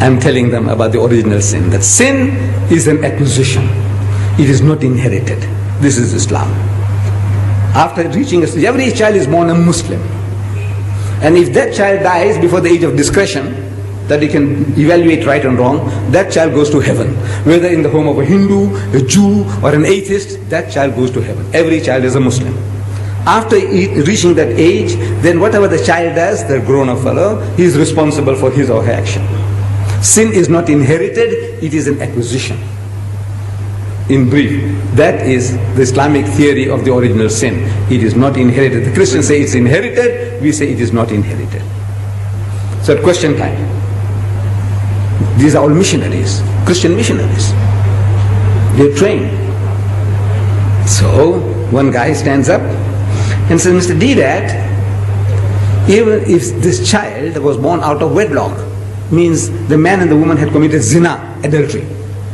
I'm telling them about the original sin. That sin is an acquisition. It is not inherited. This is Islam. After reaching a stage, every child is born a Muslim. And if that child dies before the age of discretion, that he can evaluate right and wrong, that child goes to heaven. Whether in the home of a Hindu, a Jew, or an atheist, that child goes to heaven. Every child is a Muslim. After reaching that age, then whatever the child does, the grown-up fellow, he is responsible for his or her action. Sin is not inherited, it is an acquisition. In brief, that is the Islamic theory of the original sin. It is not inherited. The Christians say it's inherited, we say it is not inherited. So at question time, these are all missionaries, Christian missionaries. They're trained. So one guy stands up and says, Mr. Deedat, even if this child was born out of wedlock, means the man and the woman had committed zina, adultery,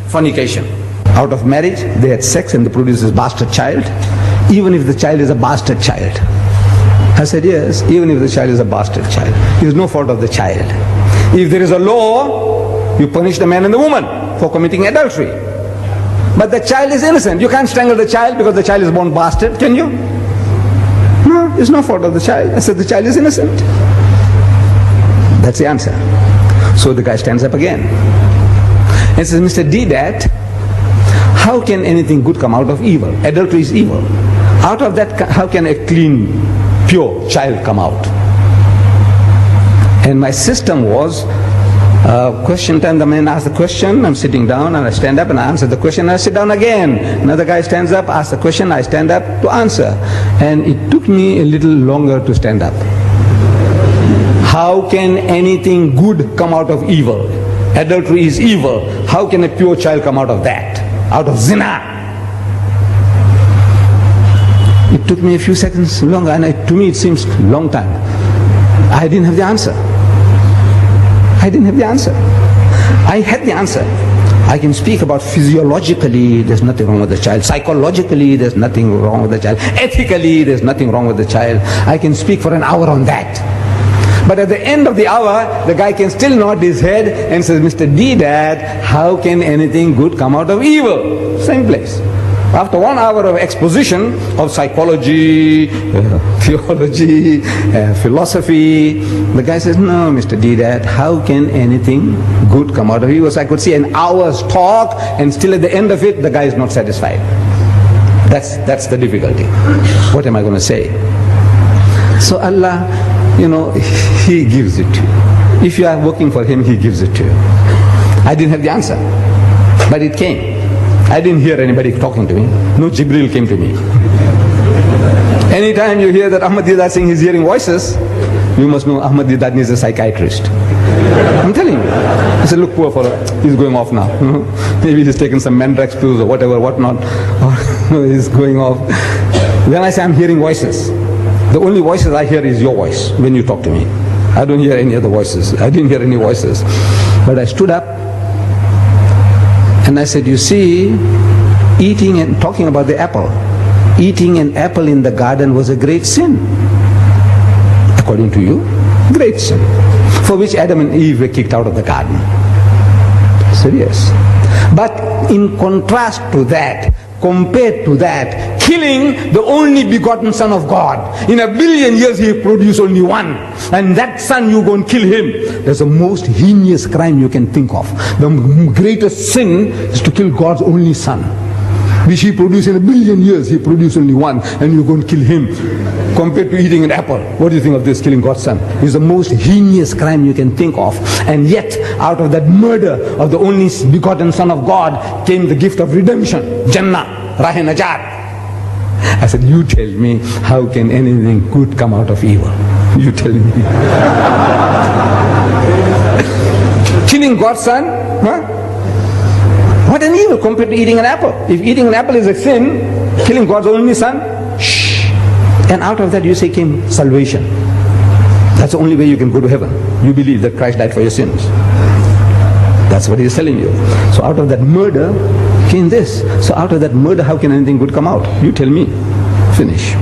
fornication. Out of marriage, they had sex and they produced this bastard child, even if the child is a bastard child. I said, yes, even if the child is a bastard child. It is no fault of the child. If there is a law, you punish the man and the woman for committing adultery. But the child is innocent. You can't strangle the child because the child is born bastard, can you? No, it's no fault of the child. I said, the child is innocent. That's the answer. So the guy stands up again and says, Mr. Deedat, how can anything good come out of evil? Adultery is evil. Out of that, how can a clean, pure child come out? And my system was, question time, the man asks the question, I'm sitting down and I stand up and I answer the question and I sit down again. Another guy stands up, asks the question, I stand up to answer. And it took me a little longer to stand up. How can anything good come out of evil? Adultery is evil. How can a pure child come out of that? Out of zina? It took me a few seconds longer, and to me it seems a long time. I didn't have the answer. I didn't have the answer. I had the answer. I can speak about physiologically, there's nothing wrong with the child. Psychologically, there's nothing wrong with the child. Ethically, there's nothing wrong with the child. I can speak for an hour on that. But at the end of the hour, the guy can still nod his head and says, Mr. Deedat, how can anything good come out of evil? Same place. After 1 hour of exposition of psychology, theology, philosophy, the guy says, no, Mr. Deedat, how can anything good come out of evil? So I could see an hour's talk, and still at the end of it, the guy is not satisfied. That's the difficulty. What am I going to say? So Allah, He gives it to you. If you are working for Him, He gives it to you. I didn't have the answer, but it came. I didn't hear anybody talking to me. No Jibril came to me. Anytime you hear that Ahmad Deedat saying he's hearing voices, you must know Ahmad Deedat needs a psychiatrist. I'm telling you. I said, look, poor fellow, he's going off now. Maybe he's taken some Mandrax pills or whatever, whatnot. Or he's going off. Then I say, I'm hearing voices. The only voices I hear is your voice when you talk to me. I don't hear any other voices. I didn't hear any voices. But I stood up and I said, you see, eating and talking about the apple. Eating an apple in the garden was a great sin. According to you, great sin. For which Adam and Eve were kicked out of the garden. I said, yes. But in contrast to that, compared to that, killing the only begotten Son of God. In 1 billion years He produced only one. And that son, you go and kill him. That's the most heinous crime you can think of. The greatest sin is to kill God's only Son, which He produced in 1 billion years. He produced only one, and you go and kill him. Compared to eating an apple, what do you think of this, killing God's Son? It's the most heinous crime you can think of. And yet, out of that murder of the only begotten Son of God came the gift of redemption, Jannah, Rah Najat. I said, you tell me, how can anything good come out of evil? You tell me. Killing God's Son? Huh? What an evil compared to eating an apple. If eating an apple is a sin, killing God's only Son, shh. And out of that you say came salvation. That's the only way you can go to heaven. You believe that Christ died for your sins. That's what He's telling you. So out of that murder came this. So out of that murder, how can anything good come out? You tell me. Finish.